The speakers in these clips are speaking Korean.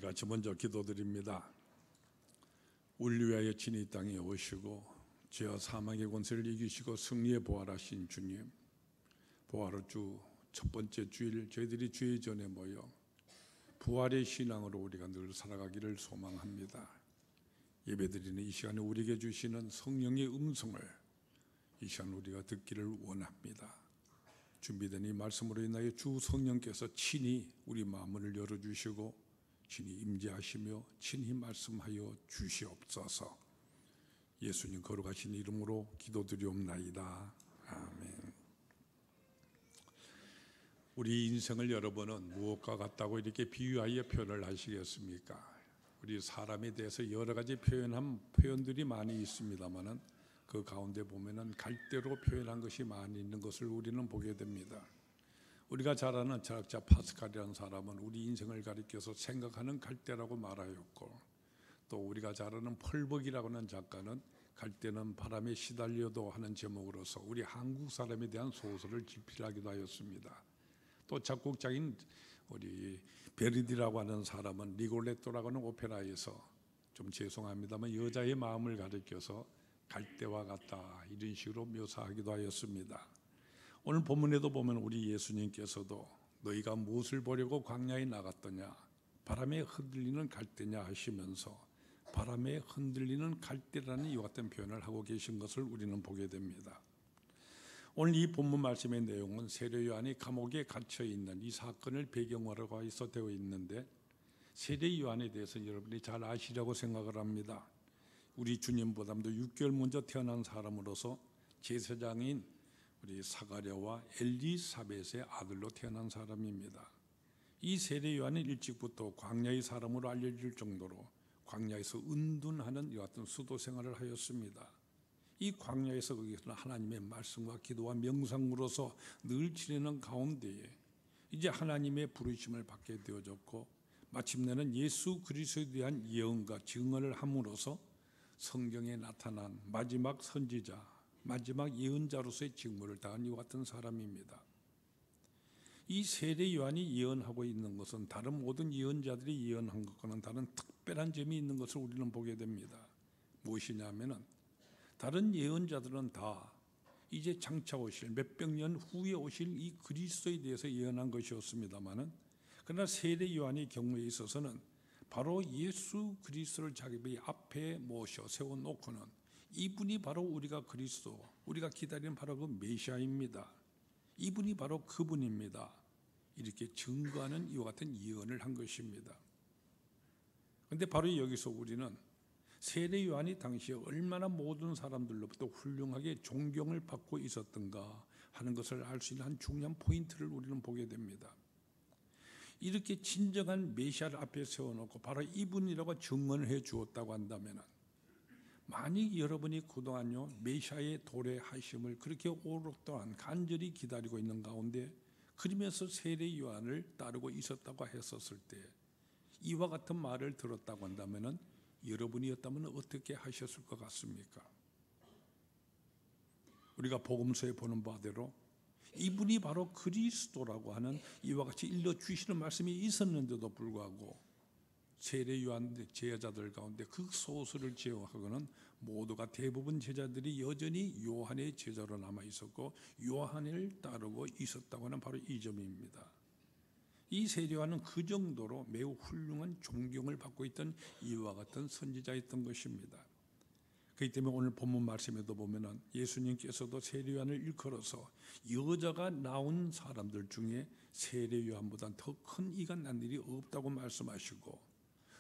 같이 먼저 기도드립니다. 우리 위하여 친히 이 땅에 오시고 죄와 사망의 권세를 이기시고 승리에 부활하신 주님, 부활의 주 첫 번째 주일 저희들이 주의 전에 모여 부활의 신앙으로 우리가 늘 살아가기를 소망합니다. 예배드리는 이 시간에 우리에게 주시는 성령의 음성을 이 시간 우리가 듣기를 원합니다. 준비된 이 말씀으로 인하여 주 성령께서 친히 우리 마음을 열어주시고 친히 임재하시며 친히 말씀하여 주시옵소서. 예수님 거룩하신 이름으로 기도드리옵나이다. 아멘. 우리 인생을 여러분은 무엇과 같다고 이렇게 비유하여 표현을 하시겠습니까? 우리 사람에 대해서 여러 가지 표현들이 많이 있습니다만은 그 가운데 보면은 갈대로 표현한 것이 많이 있는 것을 우리는 보게 됩니다. 우리가 잘 아는 철학자 파스칼이라는 사람은 우리 인생을 가리켜서 생각하는 갈대라고 말하였고, 또 우리가 잘 아는 펄벅이라고 하는 작가는 갈대는 바람에 시달려도 하는 제목으로서 우리 한국 사람에 대한 소설을 집필하기도 하였습니다. 또 작곡자인 우리 베르디라고 하는 사람은 리골레토라고 하는 오페라에서, 좀 죄송합니다만 여자의 마음을 가리켜서 갈대와 같다 이런 식으로 묘사하기도 하였습니다. 오늘 본문에도 보면 우리 예수님께서도 너희가 무엇을 보려고 광야에 나갔더냐, 바람에 흔들리는 갈대냐 하시면서 바람에 흔들리는 갈대라는 이와 같은 표현을 하고 계신 것을 우리는 보게 됩니다. 오늘 이 본문 말씀의 내용은 세례 요한이 감옥에 갇혀 있는 이 사건을 배경으로 해서 되어 있는데, 세례 요한에 대해서 여러분이 잘 아시라고 생각을 합니다. 우리 주님보다도 6개월 먼저 태어난 사람으로서 제사장인 우리 사가랴와 엘리사벳의 아들로 태어난 사람입니다. 이 세례 요한은 일찍부터 광야의 사람으로 알려질 정도로 광야에서 은둔하는 이와 같은 수도 생활을 하였습니다. 이 광야에서 거기서는 하나님의 말씀과 기도와 명상으로서 늘 지내는 가운데에 이제 하나님의 부르심을 받게 되어졌고, 마침내는 예수 그리스도에 대한 예언과 증언을 함으로써 성경에 나타난 마지막 선지자, 마지막 예언자로서의 직무를 다한 이와 같은 사람입니다. 이 세례 요한이 예언하고 있는 것은 다른 모든 예언자들이 예언한 것과는 다른 특별한 점이 있는 것을 우리는 보게 됩니다. 무엇이냐면은 다른 예언자들은 다 이제 장차 오실 몇백 년 후에 오실 이 그리스도에 대해서 예언한 것이었습니다만은, 그러나 세례 요한의 경우에 있어서는 바로 예수 그리스도를 자기 앞에 모셔 세워놓고는 이분이 바로 우리가 그리스도, 우리가 기다리는 바로 그 메시아입니다. 이분이 바로 그분입니다. 이렇게 증거하는 이와 같은 예언을 한 것입니다. 그런데 바로 여기서 우리는 세례 요한이 당시에 얼마나 모든 사람들로부터 훌륭하게 존경을 받고 있었던가 하는 것을 알 수 있는 한 중요한 포인트를 우리는 보게 됩니다. 이렇게 진정한 메시아를 앞에 세워놓고 바로 이분이라고 증언을 해 주었다고 한다면, 만약 여러분이 그동안요 메시아의 도래하심을 그렇게 오랫동안 간절히 기다리고 있는 가운데 그러면서 세례 요한을 따르고 있었다고 했었을 때 이와 같은 말을 들었다고 한다면 여러분이었다면 어떻게 하셨을 것 같습니까? 우리가 복음서에 보는 바대로 이분이 바로 그리스도라고 하는 이와 같이 일러주시는 말씀이 있었는데도 불구하고 세례 요한 제자들 가운데 그 소수를 제외하고는 모두가 대부분 제자들이 여전히 요한의 제자로 남아 있었고 요한을 따르고 있었다고 하는 바로 이 점입니다. 이 세례 요한은 그 정도로 매우 훌륭한 존경을 받고 있던 이와 같은 선지자였던 것입니다. 그렇기 때문에 오늘 본문 말씀에도 보면은 예수님께서도 세례 요한을 일컬어서 여자가 낳은 사람들 중에 세례 요한보다 더 큰 이가 난 일이 없다고 말씀하시고,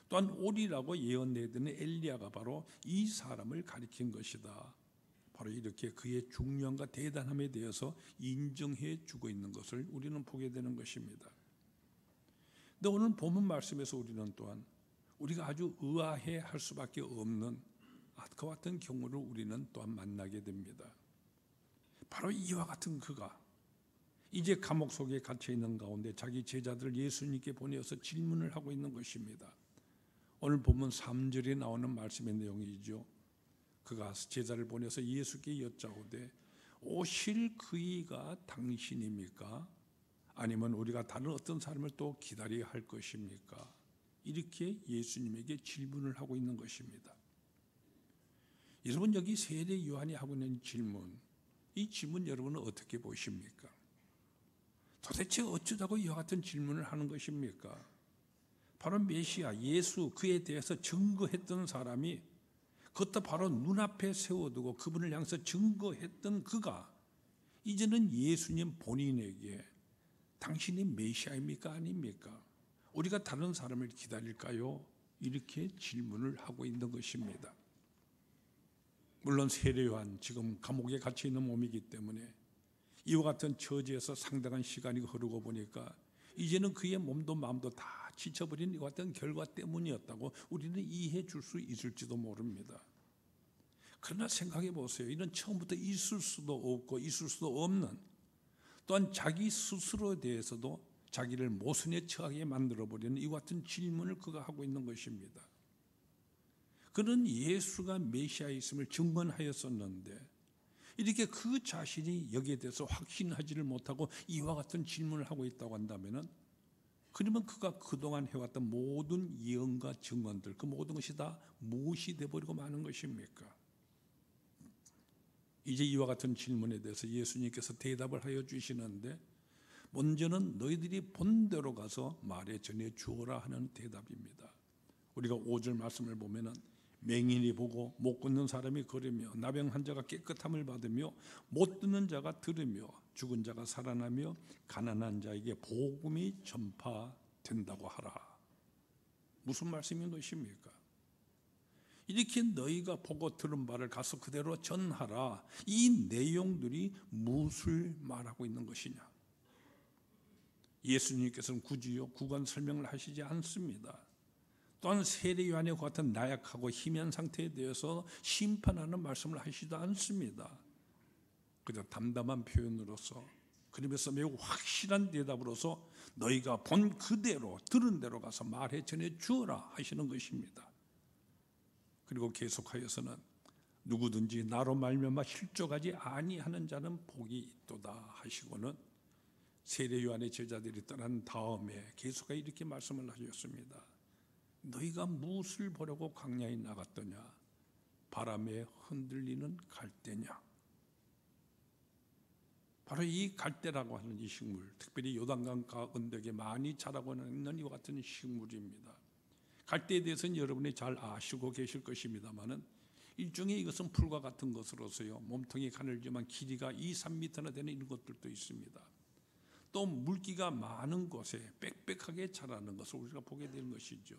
또한 오리라고 예언내드는 엘리야가 바로 이 사람을 가리킨 것이다. 바로 이렇게 그의 중요함과 대단함에 대해서 인정해 주고 있는 것을 우리는 보게 되는 것입니다. 근데 오늘 본문 말씀에서 우리는 또한 우리가 아주 의아해 할 수밖에 없는 그와 같은 경우를 우리는 또한 만나게 됩니다. 바로 이와 같은 그가 이제 감옥 속에 갇혀 있는 가운데 자기 제자들 예수님께 보내어서 질문을 하고 있는 것입니다. 오늘 본문 3절에 나오는 말씀의 내용이죠. 그가 제자를 보내서 예수께 여짜오되 오실 그이가 당신입니까? 아니면 우리가 다른 어떤 사람을 또 기다려야 할 것입니까? 이렇게 예수님에게 질문을 하고 있는 것입니다. 여러분, 여기 세례 요한이 하고 있는 질문, 이 질문 여러분은 어떻게 보십니까? 도대체 어쩌자고 이와 같은 질문을 하는 것입니까? 바로 메시아 예수, 그에 대해서 증거했던 사람이, 그것도 바로 눈앞에 세워두고 그분을 향해서 증거했던 그가 이제는 예수님 본인에게 당신이 메시아입니까 아닙니까? 우리가 다른 사람을 기다릴까요? 이렇게 질문을 하고 있는 것입니다. 물론 세례 요한 지금 감옥에 갇혀 있는 몸이기 때문에 이와 같은 처지에서 상당한 시간이 흐르고 보니까 이제는 그의 몸도 마음도 다 지쳐버린 이와 같은 결과 때문이었다고 우리는 이해해 줄 수 있을지도 모릅니다. 그러나 생각해 보세요. 이는 처음부터 있을 수도 없고 있을 수도 없는, 또한 자기 스스로에 대해서도 자기를 모순에 처하게 만들어버리는 이와 같은 질문을 그가 하고 있는 것입니다. 그는 예수가 메시아있음을 증언하였었는데 이렇게 그 자신이 여기에 대해서 확신하지를 못하고 이와 같은 질문을 하고 있다고 한다면, 그러면 그가 그동안 해왔던 모든 예언과 증언들, 그 모든 것이 다 무엇이 되어버리고 마는 것입니까? 이제 이와 같은 질문에 대해서 예수님께서 대답을 하여 주시는데, 먼저는 너희들이 본대로 가서 말에 전해 주어라 하는 대답입니다. 우리가 5절 말씀을 보면은 맹인이 보고 못 걷는 사람이 걸으며 나병 환자가 깨끗함을 받으며 못 듣는 자가 들으며 죽은 자가 살아나며 가난한 자에게 복음이 전파된다고 하라. 무슨 말씀인 것입니까? 이렇게 너희가 보고 들은 바를 가서 그대로 전하라. 이 내용들이 무엇을 말하고 있는 것이냐? 예수님께서는 굳이요 구간 설명을 하시지 않습니다. 또한 세례 요한과 같은 나약하고 희미한 상태에 대해서 심판하는 말씀을 하시지도 않습니다. 그저 담담한 표현으로서, 그러면서 매우 확실한 대답으로서 너희가 본 그대로 들은 대로 가서 말해 전해 주어라 하시는 것입니다. 그리고 계속하여서는 누구든지 나로 말미암아 실족하지 아니하는 자는 복이 있도다 하시고는 세례 요한의 제자들이 떠난 다음에 계속하여 이렇게 말씀을 하셨습니다. 너희가 무엇을 보려고 광야에 나갔더냐? 바람에 흔들리는 갈대냐? 바로 이 갈대라고 하는 이 식물, 특별히 요단강 언덕에 많이 자라고 있는 이와 같은 식물입니다. 갈대에 대해서는 여러분이 잘 아시고 계실 것입니다만은 일종의 이것은 풀과 같은 것으로서요 몸통이 가늘지만 길이가 2-3m나 되는 이런 것들도 있습니다. 또 물기가 많은 곳에 빽빽하게 자라는 것을 우리가 보게 되는 것이죠.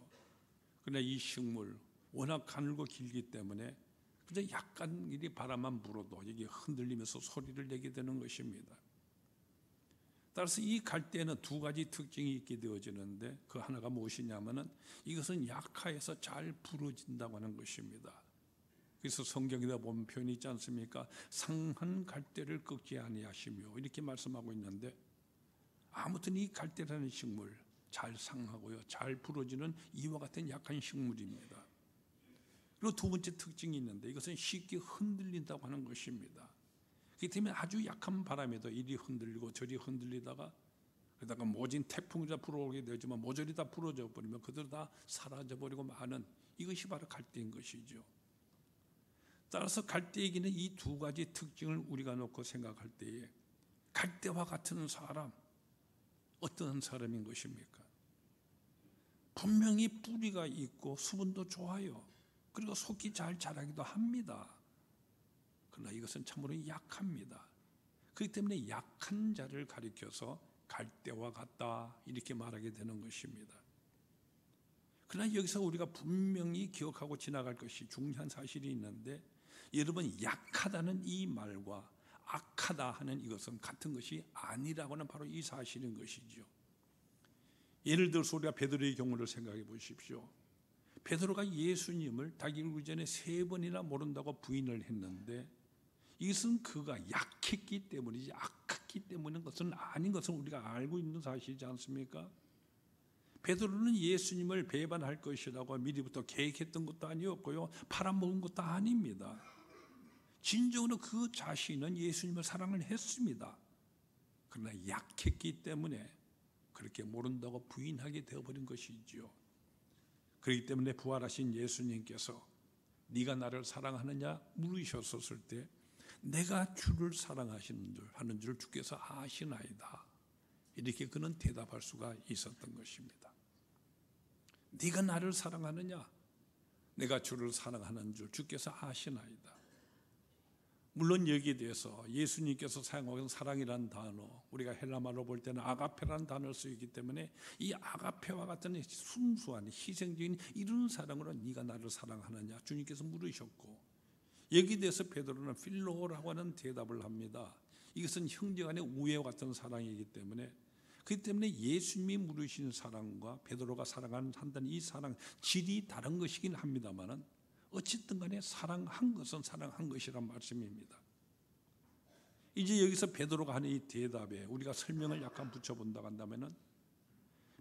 그러나 이 식물 워낙 가늘고 길기 때문에 그저 약간 이 바람만 불어도 이게 흔들리면서 소리를 내게 되는 것입니다. 따라서 이 갈대는 두 가지 특징이 있게 되어지는데, 그 하나가 무엇이냐면은 이것은 약하여서 잘 부러진다고 하는 것입니다. 그래서 성경에다 보면 표현이 있지 않습니까? 상한 갈대를 꺾지 아니하시며 이렇게 말씀하고 있는데, 아무튼 이 갈대라는 식물 잘 상하고요 잘 부러지는 이와 같은 약한 식물입니다. 그리고 두 번째 특징이 있는데, 이것은 쉽게 흔들린다고 하는 것입니다. 그렇기 때문에 아주 약한 바람에도 이리 흔들리고 저리 흔들리다가, 그러다가 모진 태풍이 다 불어오게 되지만 모조리 다 부러져 버리면 그대로 다 사라져 버리고 마는, 이것이 바로 갈대인 것이죠. 따라서 갈대에게는 이 두 가지 특징을 우리가 놓고 생각할 때에 갈대와 같은 사람, 어떤 사람인 것입니까? 분명히 뿌리가 있고 수분도 좋아요. 그리고 속이 잘 자라기도 합니다. 그러나 이것은 참으로 약합니다. 그렇기 때문에 약한 자를 가리켜서 갈대와 같다 이렇게 말하게 되는 것입니다. 그러나 여기서 우리가 분명히 기억하고 지나갈 것이 중요한 사실이 있는데, 여러분, 약하다는 이 말과 악하다 하는 이것은 같은 것이 아니라고는 바로 이 사실인 것이죠. 예를 들어서 우리가 베드로의 경우를 생각해 보십시오. 베드로가 예수님을 닭 일기 전에 3번이나 모른다고 부인을 했는데, 이것은 그가 약했기 때문이지 악했기 때문인 것은 아닌 것은 우리가 알고 있는 사실이지 않습니까? 베드로는 예수님을 배반할 것이라고 미리부터 계획했던 것도 아니었고요 팔아먹은 것도 아닙니다. 진정으로 그 자신은 예수님을 사랑을 했습니다. 그러나 약했기 때문에 그렇게 모른다고 부인하게 되어버린 것이지요. 그렇기 때문에 부활하신 예수님께서 네가 나를 사랑하느냐 물으셨을 때 내가 주를 사랑하는 줄 주께서 아시나이다. 이렇게 그는 대답할 수가 있었던 것입니다. 네가 나를 사랑하느냐? 내가 주를 사랑하는 줄 주께서 아시나이다. 물론 여기에 대해서 예수님께서 사용하는 사랑이라는 단어, 우리가 헬라말로 볼 때는 아가페라는 단어를 쓰기 때문에 이 아가페와 같은 순수한 희생적인 이런 사랑으로 네가 나를 사랑하느냐 주님께서 물으셨고, 여기에 대해서 베드로는 필로라고 하는 대답을 합니다. 이것은 형제간의 우애와 같은 사랑이기 때문에, 그렇기 때문에 예수님이 물으신 사랑과 베드로가 사랑한다는 이 사랑 질이 다른 것이긴 합니다만은 어쨌든 간에 사랑한 것은 사랑한 것이란 말씀입니다. 이제 여기서 베드로가 하는 이 대답에 우리가 설명을 약간 붙여본다고 한다면은,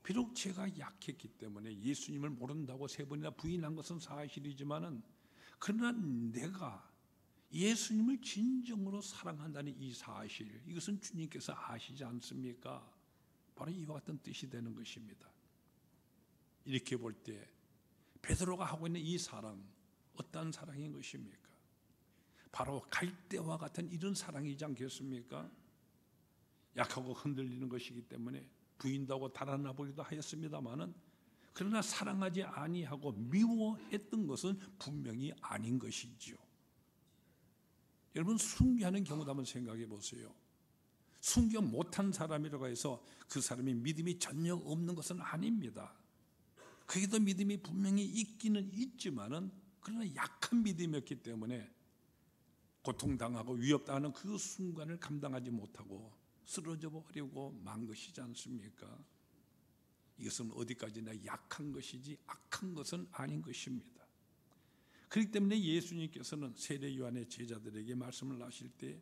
비록 제가 약했기 때문에 예수님을 모른다고 3번이나 부인한 것은 사실이지만은, 그러나 내가 예수님을 진정으로 사랑한다는 이 사실, 이것은 주님께서 아시지 않습니까? 바로 이와 같은 뜻이 되는 것입니다. 이렇게 볼 때 베드로가 하고 있는 이 사랑, 어떤 사랑인 것입니까? 바로 갈대와 같은 이런 사랑이지 않겠습니까? 약하고 흔들리는 것이기 때문에 부인다고 달아나 보기도 하였습니다마는, 그러나 사랑하지 아니하고 미워했던 것은 분명히 아닌 것이지요. 여러분, 순교하는 경우도 한번 생각해 보세요. 순교 못한 사람이라고 해서 그 사람이 믿음이 전혀 없는 것은 아닙니다. 그에도 믿음이 분명히 있기는 있지만은, 그러나 약한 믿음이었기 때문에 고통당하고 위협당하는 그 순간을 감당하지 못하고 쓰러져 버리고 만 것이지 않습니까? 이것은 어디까지나 약한 것이지 악한 것은 아닌 것입니다. 그렇기 때문에 예수님께서는 세례 요한의 제자들에게 말씀을 하실 때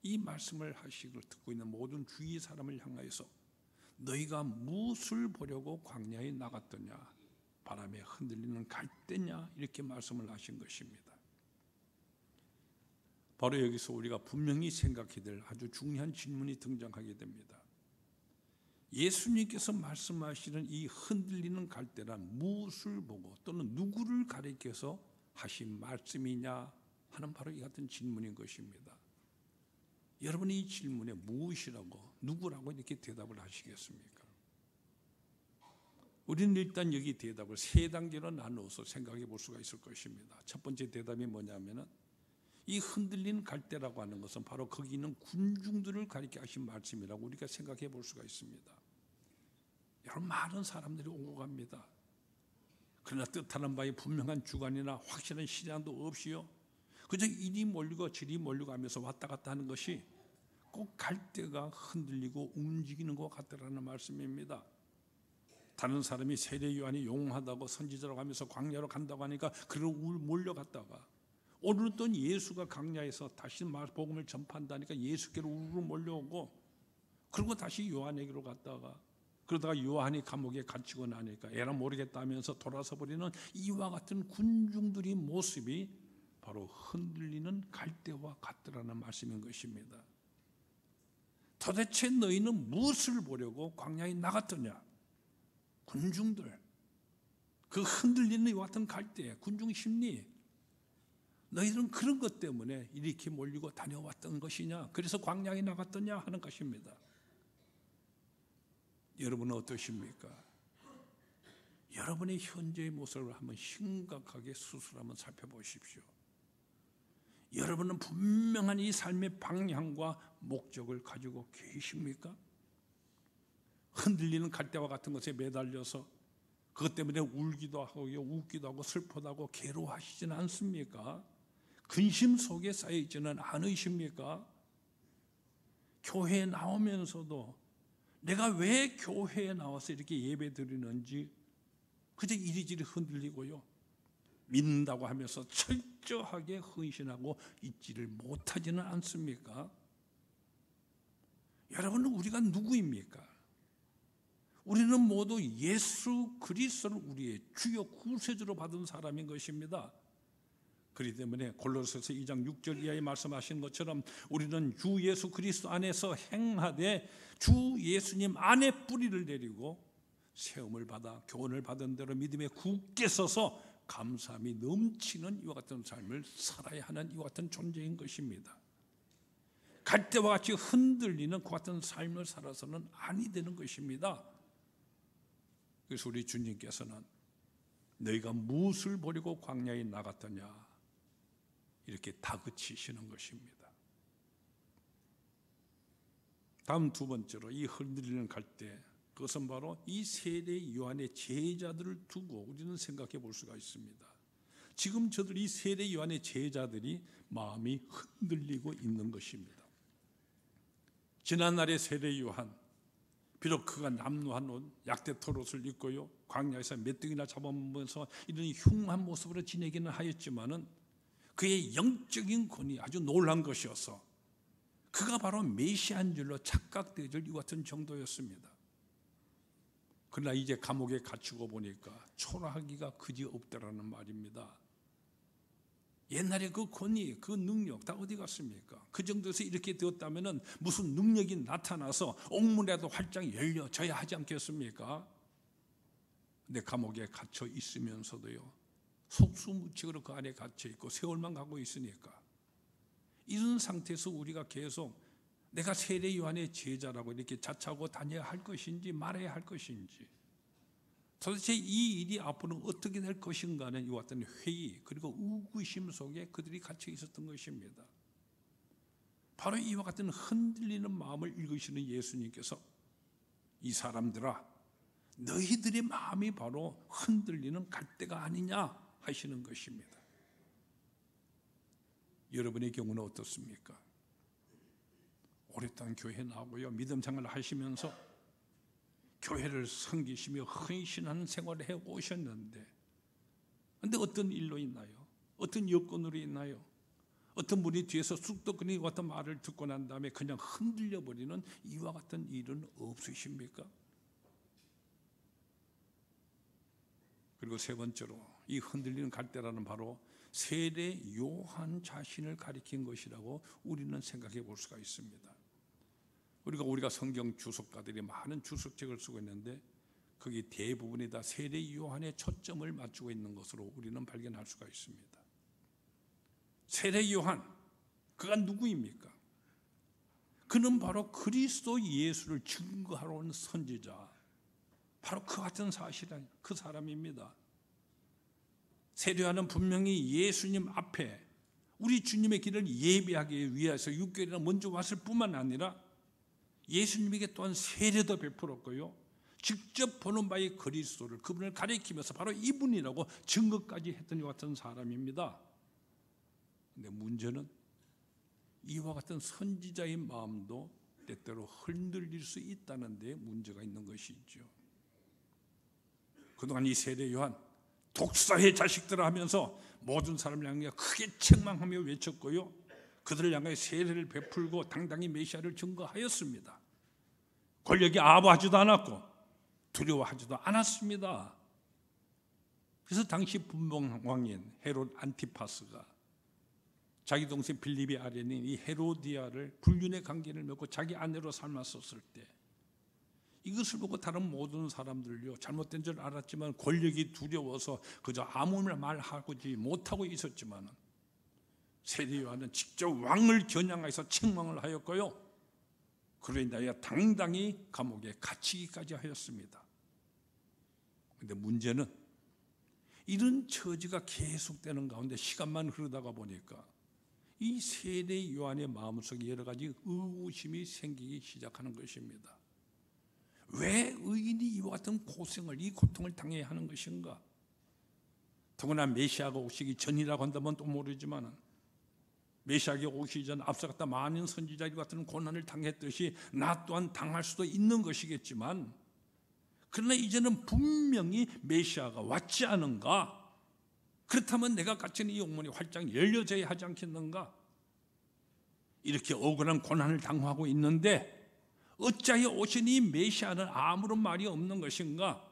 이 말씀을 하시고 듣고 있는 모든 주위 사람을 향하여서 너희가 무엇을 보려고 광야에 나갔더냐? 바람에 흔들리는 갈대냐? 이렇게 말씀을 하신 것입니다. 바로 여기서 우리가 분명히 생각해야 될 아주 중요한 질문이 등장하게 됩니다. 예수님께서 말씀하시는 이 흔들리는 갈대란 무엇을 보고 또는 누구를 가리켜서 하신 말씀이냐 하는 바로 이 같은 질문인 것입니다. 여러분이 이 질문에 무엇이라고, 누구라고 이렇게 대답을 하시겠습니까? 우리는 일단 여기 대답을 3단계로 나누어서 생각해 볼 수가 있을 것입니다. 첫 번째 대답이 뭐냐면은, 이 흔들린 갈대라고 하는 것은 바로 거기 있는 군중들을 가리켜 하신 말씀이라고 우리가 생각해 볼 수가 있습니다. 여러분, 많은 사람들이 오고 갑니다. 그러나 뜻하는 바에 분명한 주관이나 확실한 신앙도 없이요, 그저 이리 몰리고 저리 몰리고 하면서 왔다 갔다 하는 것이 꼭 갈대가 흔들리고 움직이는 것 같다라는 말씀입니다. 다른 사람이 세례 요한이 용하다고 선지자라고 하면서 광야로 간다고 하니까 그를 몰려갔다가, 오늘은 또 예수가 광야에서 다시 복음을 전파한다니까 예수께로 우르르 몰려오고, 그리고 다시 요한에게로 갔다가, 그러다가 요한이 감옥에 갇히고 나니까 에라 모르겠다 하면서 돌아서 버리는 이와 같은 군중들의 모습이 바로 흔들리는 갈대와 같더라는 말씀인 것입니다. 도대체 너희는 무엇을 보려고 광야에 나갔더냐? 군중들, 그 흔들리는 이와 같은 갈대, 군중 심리, 너희들은 그런 것 때문에 이렇게 몰리고 다녀왔던 것이냐? 그래서 광야에 나갔더냐 하는 것입니다. 여러분은 어떠십니까? 여러분의 현재의 모습을 한번 심각하게 스스로 한번 살펴보십시오. 여러분은 분명한 이 삶의 방향과 목적을 가지고 계십니까? 흔들리는 갈대와 같은 것에 매달려서 그것 때문에 울기도 하고 웃기도 하고 슬퍼도 하고 괴로워하시지는 않습니까? 근심 속에 쌓여있지는 않으십니까? 교회에 나오면서도 내가 왜 교회에 나와서 이렇게 예배 드리는지 그저 이리저리 흔들리고요, 믿는다고 하면서 철저하게 헌신하고 있지를 못하지는 않습니까? 여러분은 우리가 누구입니까? 우리는 모두 예수 그리스도를 우리의 주요 구세주로 받은 사람인 것입니다. 그렇기 때문에 골로새서 2장 6절 이하에 말씀하신 것처럼 우리는 주 예수 그리스도 안에서 행하되 주 예수님 안에 뿌리를 내리고 세움을 받아 교훈을 받은 대로 믿음에 굳게 서서 감사함이 넘치는 이와 같은 삶을 살아야 하는 이와 같은 존재인 것입니다. 갈대와 같이 흔들리는 그 같은 삶을 살아서는 아니 되는 것입니다. 그래서 우리 주님께서는 너희가 무엇을 버리고 광야에 나갔더냐 이렇게 다그치시는 것입니다. 다음 두 번째로 이 흔들리는 갈대, 그것은 바로 이 세례 요한의 제자들을 두고 우리는 생각해 볼 수가 있습니다. 지금 저들 이 세례 요한의 제자들이 마음이 흔들리고 있는 것입니다. 지난날의 세례 요한, 비록 그가 남루한 옷, 약대토 옷을 입고요, 광야에서 메뚜기나 잡아먹으면서 이런 흉한 모습으로 지내기는 하였지만은 그의 영적인 권위 아주 놀란 것이어서 그가 바로 메시아인 줄로 착각되어질 이 같은 정도였습니다. 그러나 이제 감옥에 갇히고 보니까 초라하기가 그지없다라는 말입니다. 옛날에 그 권위, 그 능력 다 어디 갔습니까? 그 정도에서 이렇게 되었다면 무슨 능력이 나타나서 옥문이라도 활짝 열려져야 하지 않겠습니까? 근데 감옥에 갇혀 있으면서도요, 속수무책으로 그 안에 갇혀 있고 세월만 가고 있으니까 이런 상태에서 우리가 계속 내가 세례 요한의 제자라고 이렇게 자처하고 다녀야 할 것인지 말아야 할 것인지, 도대체 이 일이 앞으로 어떻게 될 것인가 하는 이와 같은 회의 그리고 의구심 속에 그들이 갇혀 있었던 것입니다. 바로 이와 같은 흔들리는 마음을 읽으시는 예수님께서 이 사람들아, 너희들의 마음이 바로 흔들리는 갈대가 아니냐 하시는 것입니다. 여러분의 경우는 어떻습니까? 오랫동안 교회 나오고요, 믿음 생활을 하시면서 교회를 섬기시며 헌신하는 생활을 해오셨는데, 그런데 어떤 일로 있나요? 어떤 여건으로 있나요? 어떤 분이 뒤에서 쑥덕거리는 같은 말을 듣고 난 다음에 그냥 흔들려 버리는 이와 같은 일은 없으십니까? 그리고 세 번째로 이 흔들리는 갈대라는 바로 세례 요한 자신을 가리킨 것이라고 우리는 생각해 볼 수가 있습니다. 우리가 성경 주석가들이 많은 주석책을 쓰고 있는데 거기 대부분이 다 세례 요한의 초점을 맞추고 있는 것으로 우리는 발견할 수가 있습니다. 세례 요한, 그가 누구입니까? 그는 바로 그리스도 예수를 증거하러 온 선지자, 바로 그 같은 사실은 그 사람입니다. 세례 요한은 분명히 예수님 앞에 우리 주님의 길을 예비하기 위해서 6개월이나 먼저 왔을 뿐만 아니라 예수님에게 또한 세례도 베풀었고요, 직접 보는 바의 그리스도를, 그분을 가리키면서 바로 이분이라고 증거까지 했던 것 같은 사람입니다. 그런데 문제는 이와 같은 선지자의 마음도 때때로 흔들릴 수 있다는 데 문제가 있는 것이죠. 그동안 이 세례 요한 독사의 자식들을 하면서 모든 사람을 향해 크게 책망하며 외쳤고요, 그들을 향해 세례를 베풀고 당당히 메시아를 증거하였습니다. 권력이 아부하지도 않았고 두려워하지도 않았습니다. 그래서 당시 분봉왕인 헤롯 안티파스가 자기 동생 빌립의 아내인 이 헤로디아를 불륜의 관계를 맺고 자기 아내로 삼았었을 때 이것을 보고 다른 모든 사람들요, 잘못된 줄 알았지만 권력이 두려워서 그저 아무 말하지 못하고 있었지만 세례 요한은 직접 왕을 겨냥해서 책망을 하였고요, 그로 인하여 당당히 감옥에 갇히기까지 하였습니다. 그런데 문제는 이런 처지가 계속되는 가운데 시간만 흐르다가 보니까 이 세례 요한의 마음속에 여러 가지 의구심이 생기기 시작하는 것입니다. 왜 의인이 이와 같은 고생을, 이 고통을 당해야 하는 것인가? 더구나 메시아가 오시기 전이라고 한다면 또 모르지만 메시아가 오시기 전 앞서갔다 많은 선지자들 같은 고난을 당했듯이 나 또한 당할 수도 있는 것이겠지만, 그러나 이제는 분명히 메시아가 왔지 않은가? 그렇다면 내가 갇힌 이 옥문이 활짝 열려져야 하지 않겠는가? 이렇게 억울한 고난을 당하고 있는데 어찌하여 오신 이 메시아는 아무런 말이 없는 것인가?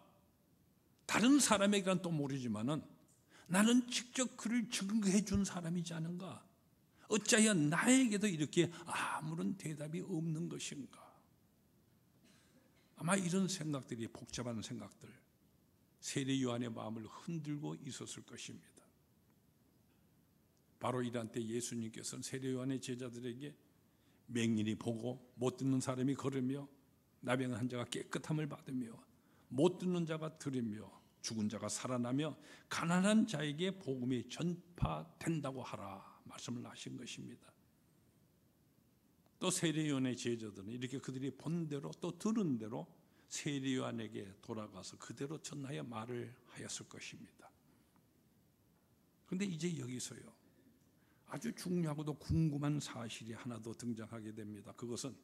다른 사람에게는 또 모르지만은 나는 직접 그를 증거해 준 사람이지 않은가? 어찌하여 나에게도 이렇게 아무런 대답이 없는 것인가? 아마 이런 생각들이, 복잡한 생각들, 세례 요한의 마음을 흔들고 있었을 것입니다. 바로 이런 때 예수님께서는 세례 요한의 제자들에게 맹인이 보고 못 듣는 사람이 걸으며 나병한 자가 깨끗함을 받으며 못 듣는 자가 들으며 죽은 자가 살아나며 가난한 자에게 복음이 전파된다고 하라 말씀을 하신 것입니다. 또 세례 요한의 제자들은 이렇게 그들이 본 대로 또 들은 대로 세례 요한에게 돌아가서 그대로 전하여 말을 하였을 것입니다. 그런데 이제 여기서요, 아주 중요하고도 궁금한 사실이 하나 더 등장하게 됩니다. 그것은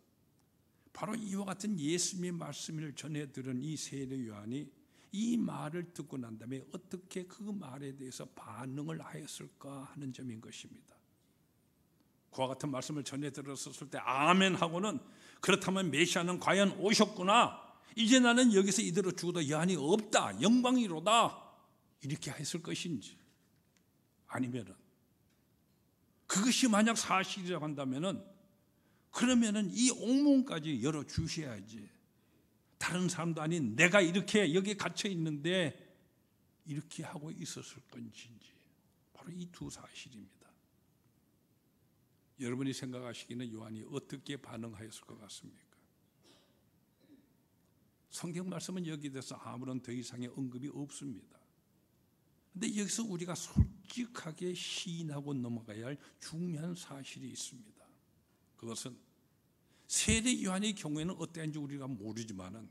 바로 이와 같은 예수님의 말씀을 전해 들은 이 세례 요한이 이 말을 듣고 난 다음에 어떻게 그 말에 대해서 반응을 하였을까 하는 점인 것입니다. 그와 같은 말씀을 전해 들었을 때 아멘 하고는, 그렇다면 메시아는 과연 오셨구나, 이제 나는 여기서 이대로 죽어도 여한이 없다, 영광이로다, 이렇게 했을 것인지, 아니면은 그것이 만약 사실이라고 한다면은 그러면은 이 옥문까지 열어 주셔야지, 다른 사람도 아닌 내가 이렇게 여기 갇혀 있는데 이렇게 하고 있었을 건지, 바로 이 두 사실입니다. 여러분이 생각하시기는 요한이 어떻게 반응하였을 것 같습니까? 성경 말씀은 여기에 대해서 아무런 더 이상의 언급이 없습니다. 그런데 여기서 우리가 솔직하게 시인하고 넘어가야 할 중요한 사실이 있습니다. 그것은 세례 요한의 경우에는 어땠는지 우리가 모르지만은,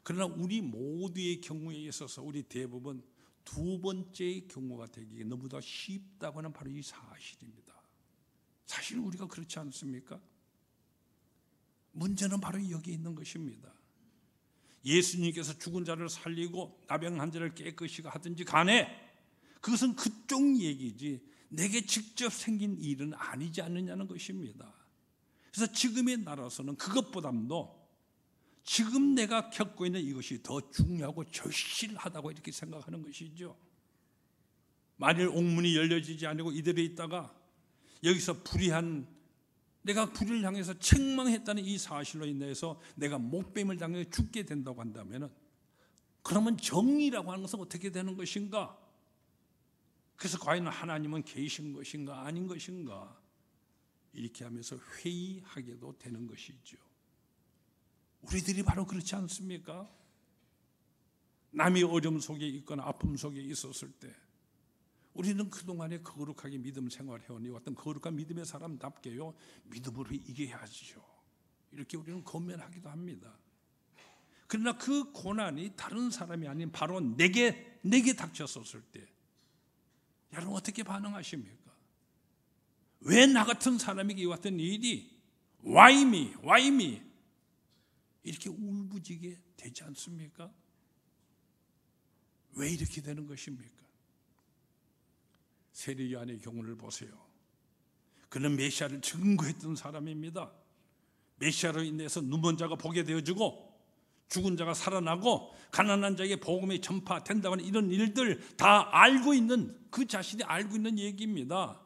그러나 우리 모두의 경우에 있어서 우리 대부분 두 번째의 경우가 되기에 너무나 쉽다고 하는 바로 이 사실입니다. 사실 우리가 그렇지 않습니까? 문제는 바로 여기에 있는 것입니다. 예수님께서 죽은 자를 살리고 나병한 자를 깨끗이 하든지 간에 그것은 그쪽 얘기지 내게 직접 생긴 일은 아니지 않느냐는 것입니다. 그래서 지금의 나라에서는 그것보다도 지금 내가 겪고 있는 이것이 더 중요하고 절실하다고 이렇게 생각하는 것이죠. 만일 옥문이 열려지지 않고 이대로 있다가 여기서 내가 불의를 향해서 책망했다는 이 사실로 인해서 내가 목뱀을 당해 죽게 된다고 한다면, 그러면 정의라고 하는 것은 어떻게 되는 것인가? 그래서 과연 하나님은 계신 것인가 아닌 것인가? 이렇게 하면서 회의하게도 되는 것이죠. 우리들이 바로 그렇지 않습니까? 남이 어려움 속에 있거나 아픔 속에 있었을 때 우리는 그동안에 거룩하게 믿음 생활해온 이 어떤 거룩한 믿음의 사람답게요, 믿음으로 이겨야지요, 이렇게 우리는 권면하기도 합니다. 그러나 그 고난이 다른 사람이 아닌 바로 내게 닥쳤었을 때 여러분 어떻게 반응하십니까? 왜 나 같은 사람에게 이 같은 일이 Why me 이렇게 울부짖게 되지 않습니까? 왜 이렇게 되는 것입니까? 세례 요한의 경우를 보세요. 그는 메시아를 증거했던 사람입니다. 메시아로 인해서 눈먼 자가 보게 되어지고 죽은 자가 살아나고 가난한 자에게 복음이 전파된다는 이런 일들 다 알고 있는, 그 자신이 알고 있는 얘기입니다.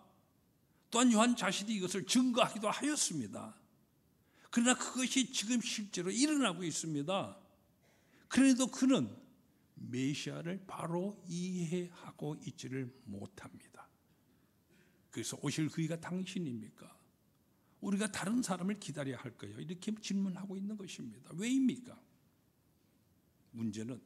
또한 요한 자신이 이것을 증거하기도 하였습니다. 그러나 그것이 지금 실제로 일어나고 있습니다. 그래도 그는 메시아를 바로 이해하고 있지를 못합니다. 그래서 오실 그이가 당신입니까? 우리가 다른 사람을 기다려야 할까요? 이렇게 질문하고 있는 것입니다. 왜입니까? 문제는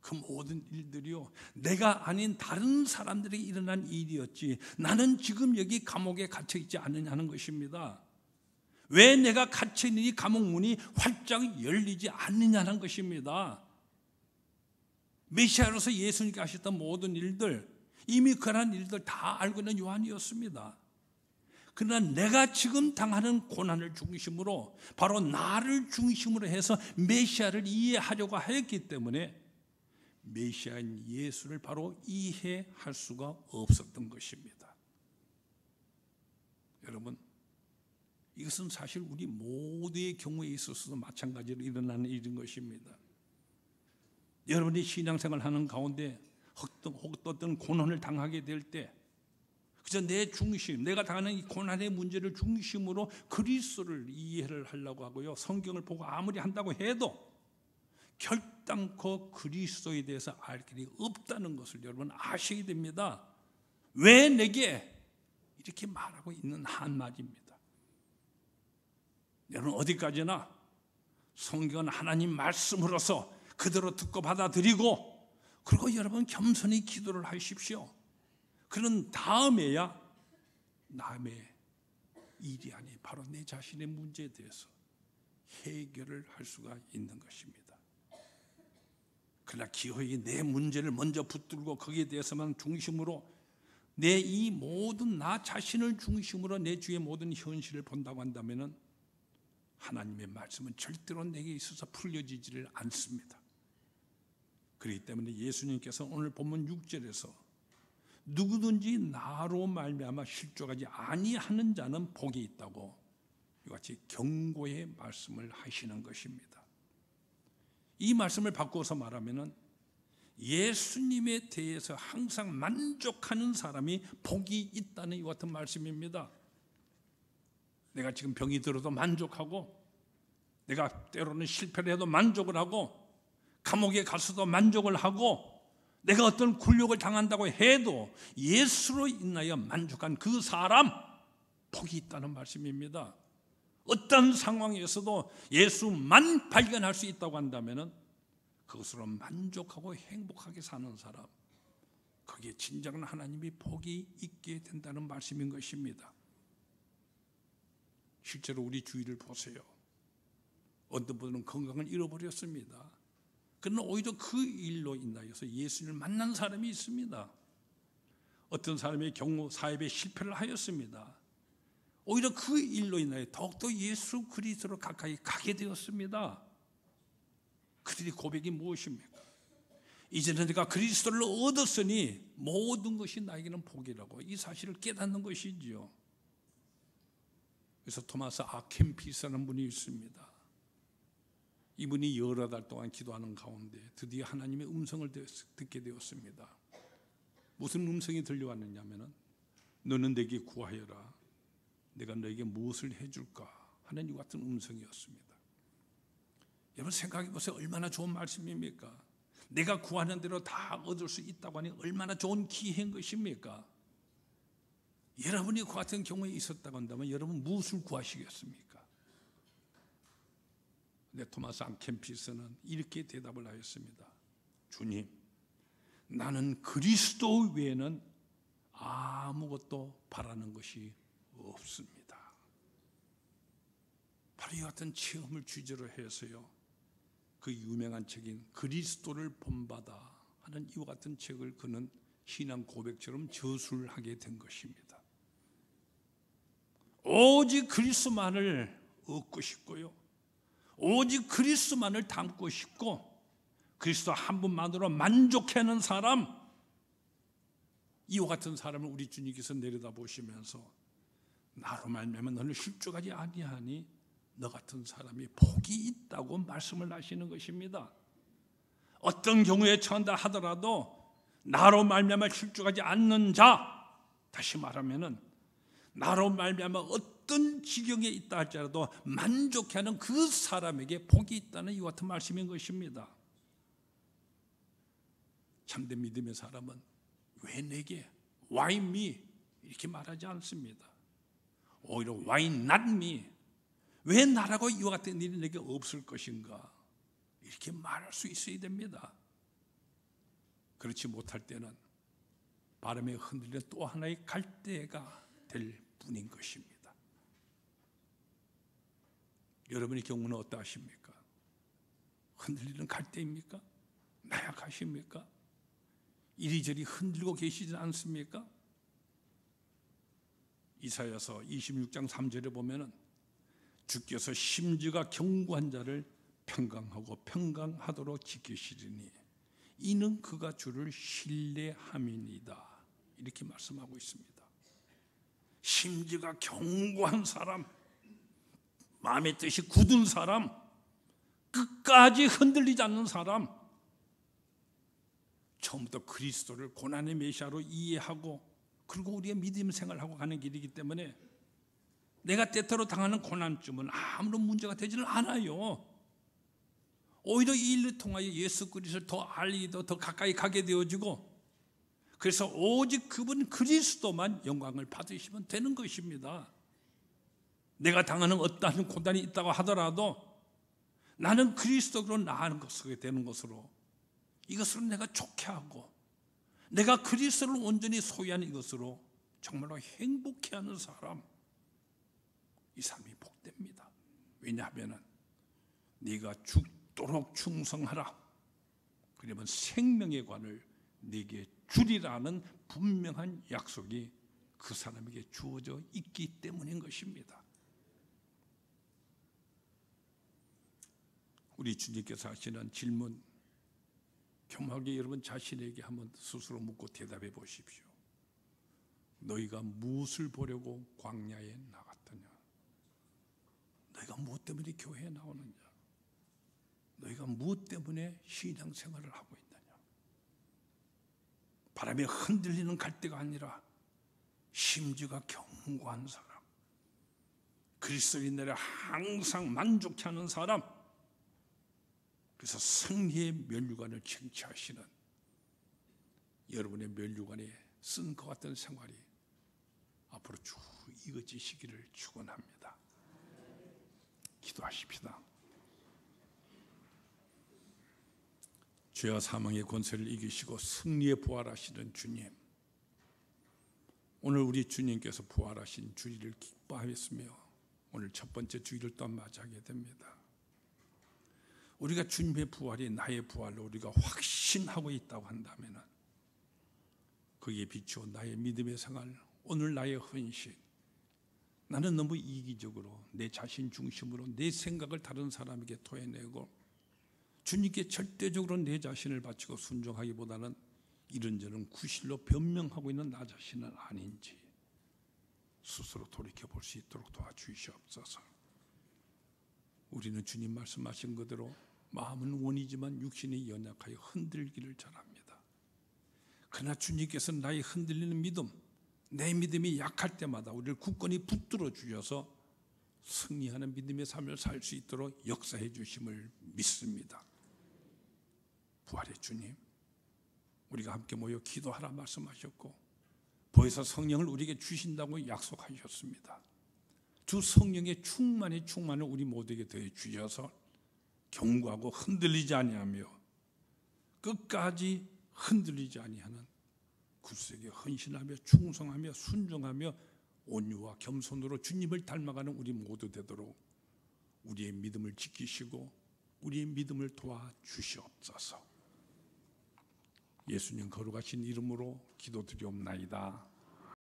그 모든 일들이요, 내가 아닌 다른 사람들에게 일어난 일이었지 나는 지금 여기 감옥에 갇혀 있지 않느냐는 것입니다. 왜 내가 갇혀 있는 이 감옥 문이 활짝 열리지 않느냐는 것입니다. 메시아로서 예수님께 하셨던 모든 일들, 이미 그러한 일들 다 알고 있는 요한이었습니다. 그러나 내가 지금 당하는 고난을 중심으로, 바로 나를 중심으로 해서 메시아를 이해하려고 하였기 때문에 메시아인 예수를 바로 이해할 수가 없었던 것입니다. 여러분, 이것은 사실 우리 모두의 경우에 있어서도 마찬가지로 일어나는 일인 것입니다. 여러분이 신앙생활 하는 가운데 어떤 고난을 당하게 될 때, 그저 내 중심, 내가 당하는 이 고난의 문제를 중심으로 그리스도를 이해를 하려고 하고요, 성경을 보고 아무리 한다고 해도 결단코 그리스도에 대해서 알 길이 없다는 것을 여러분 아셔야 됩니다. 왜 내게 이렇게 말하고 있는 한마디입니다. 여러분 어디까지나 성경은 하나님 말씀으로서 그대로 듣고 받아들이고, 그리고 여러분 겸손히 기도를 하십시오. 그런 다음에야 남의 일이 아니 바로 내 자신의 문제에 대해서 해결을 할 수가 있는 것입니다. 그러나 기어이 내 문제를 먼저 붙들고 거기에 대해서만 중심으로 내 이 모든 나 자신을 중심으로 내 주의 모든 현실을 본다고 한다면 하나님의 말씀은 절대로 내게 있어서 풀려지지를 않습니다. 그렇기 때문에 예수님께서 오늘 본문 6절에서 누구든지 나로 말미암아 실족하지 아니하는 자는 복이 있다고 이같이 경고의 말씀을 하시는 것입니다. 이 말씀을 바꾸어서 말하면 예수님에 대해서 항상 만족하는 사람이 복이 있다는 이 같은 말씀입니다. 내가 지금 병이 들어도 만족하고, 내가 때로는 실패를 해도 만족을 하고, 감옥에 가서도 만족을 하고, 내가 어떤 굴욕을 당한다고 해도 예수로 인하여 만족한 그 사람 복이 있다는 말씀입니다. 어떤 상황에서도 예수만 발견할 수 있다고 한다면 그것으로 만족하고 행복하게 사는 사람, 거기에 진정한 하나님이 복이 있게 된다는 말씀인 것입니다. 실제로 우리 주위를 보세요. 어떤 분은 건강을 잃어버렸습니다. 그러나 오히려 그 일로 인하여서 예수님을 만난 사람이 있습니다. 어떤 사람의 경우 사업에 실패를 하였습니다. 오히려 그 일로 인하여 더욱더 예수 그리스도로 가까이 가게 되었습니다. 그들의 고백이 무엇입니까? 이제는 내가 그리스도를 얻었으니 모든 것이 나에게는 복이라고 이 사실을 깨닫는 것이지요. 그래서 토마스 아켄피스라는 분이 있습니다. 이분이 여러 달 동안 기도하는 가운데 드디어 하나님의 음성을 듣게 되었습니다. 무슨 음성이 들려왔느냐면 너는 내게 구하여라, 내가 너에게 무엇을 해줄까 하는 이 같은 음성이었습니다. 여러분 생각해 보세요. 얼마나 좋은 말씀입니까? 내가 구하는 대로 다 얻을 수 있다고 하니 얼마나 좋은 기회인 것입니까? 여러분이 그 같은 경우에 있었다고 한다면 여러분 무엇을 구하시겠습니까? 근데 토마스 아켄피스는 이렇게 대답을 하였습니다. 주님, 나는 그리스도 외에는 아무것도 바라는 것이 없습니다. 바로 이 같은 체험을 주제로 해서요, 그 유명한 책인 그리스도를 본받아 하는 이와 같은 책을 그는 신앙 고백처럼 저술을 하게 된 것입니다. 오직 그리스도만을 얻고 싶고요, 오직 그리스도만을 담고 싶고, 그리스도 한 분만으로 만족하는 사람, 이와 같은 사람을 우리 주님께서 내려다보시면서 나로 말미암아 너는 실족하지 아니하니 너 같은 사람이 복이 있다고 말씀을 하시는 것입니다. 어떤 경우에 처한다 하더라도 나로 말미암아 실족하지 않는 자, 다시 말하면은 나로 말미암아 어떤 지경에 있다 할지라도 만족해하는 그 사람에게 복이 있다는 이 같은 말씀인 것입니다. 참된 믿음의 사람은 왜 내게 Why me? 이렇게 말하지 않습니다. 오히려 Why not me? 왜 나라고 이와 같은 일이 내게 없을 것인가? 이렇게 말할 수 있어야 됩니다. 그렇지 못할 때는 바람에 흔들리는 또 하나의 갈대가 될 뿐인 것입니다. 여러분의 경우는 어떠하십니까? 흔들리는 갈대입니까? 나약하십니까? 이리저리 흔들고 계시지 않습니까? 이사야서 26장 3절에 보면은 주께서 심지가 견고한 자를 평강하고 평강하도록 지키시리니 이는 그가 주를 신뢰함이니이다, 이렇게 말씀하고 있습니다. 심지가 견고한 사람, 마음의 뜻이 굳은 사람, 끝까지 흔들리지 않는 사람, 처음부터 그리스도를 고난의 메시아로 이해하고 그리고 우리의 믿음 생활하고 가는 길이기 때문에 내가 때때로 당하는 고난쯤은 아무런 문제가 되지는 않아요. 오히려 이 일을 통하여 예수 그리스도를 더 알리고 더 가까이 가게 되어지고, 그래서 오직 그분 그리스도만 영광을 받으시면 되는 것입니다. 내가 당하는 어떠한 고난이 있다고 하더라도 나는 그리스도로 나아가는 것이 되는 것으로, 이것으로 내가 좋게 하고 내가 그리스도를 온전히 소유하는 이것으로 정말로 행복해하는 사람, 이 사람이 복됩니다. 왜냐하면 네가 죽도록 충성하라, 그러면 생명의 관을 네게 주리라는 분명한 약속이 그 사람에게 주어져 있기 때문인 것입니다. 우리 주님께서 하시는 질문, 겸하게 여러분 자신에게 한번 스스로 묻고 대답해 보십시오. 너희가 무엇을 보려고 광야에 나갔더냐? 너희가 무엇 때문에 교회에 나오느냐? 너희가 무엇 때문에 신앙생활을 하고 있느냐? 바람에 흔들리는 갈대가 아니라 심지가 견고한 사람, 그리스도인들을 항상 만족케 하는 사람, 그래서 승리의 면류관을 쟁취하시는 여러분의 면류관에 쓴 것 같은 생활이 앞으로 쭉 이어지시기를 축원합니다. 기도하십시다. 죄와 사망의 권세를 이기시고 승리에 부활하시는 주님, 오늘 우리 주님께서 부활하신 주일을 기뻐하였으며 오늘 첫 번째 주일을 또 맞이하게 됩니다. 우리가 주님의 부활이 나의 부활로 우리가 확신하고 있다고 한다면 거기에 비추어 나의 믿음의 생활, 오늘 나의 헌신, 나는 너무 이기적으로 내 자신 중심으로 내 생각을 다른 사람에게 토해내고 주님께 절대적으로 내 자신을 바치고 순종하기보다는 이런저런 구실로 변명하고 있는 나 자신은 아닌지 스스로 돌이켜볼 수 있도록 도와주시옵소서. 우리는 주님 말씀하신 그대로 마음은 원이지만 육신이 연약하여 흔들기를 잘합니다. 그러나 주님께서는 나의 흔들리는 믿음, 내 믿음이 약할 때마다 우리를 굳건히 붙들어 주셔서 승리하는 믿음의 삶을 살 수 있도록 역사해 주심을 믿습니다. 부활의 주님, 우리가 함께 모여 기도하라 말씀하셨고 보혜사 성령을 우리에게 주신다고 약속하셨습니다. 주 성령의 충만을 우리 모두에게 더해 주셔서 견고하고 흔들리지 아니하며 끝까지 흔들리지 아니하는 그리스도에게 헌신하며 충성하며 순종하며 온유와 겸손으로 주님을 닮아가는 우리 모두 되도록 우리의 믿음을 지키시고 우리의 믿음을 도와주시옵소서. 예수님 거룩하신 이름으로 기도드리옵나이다.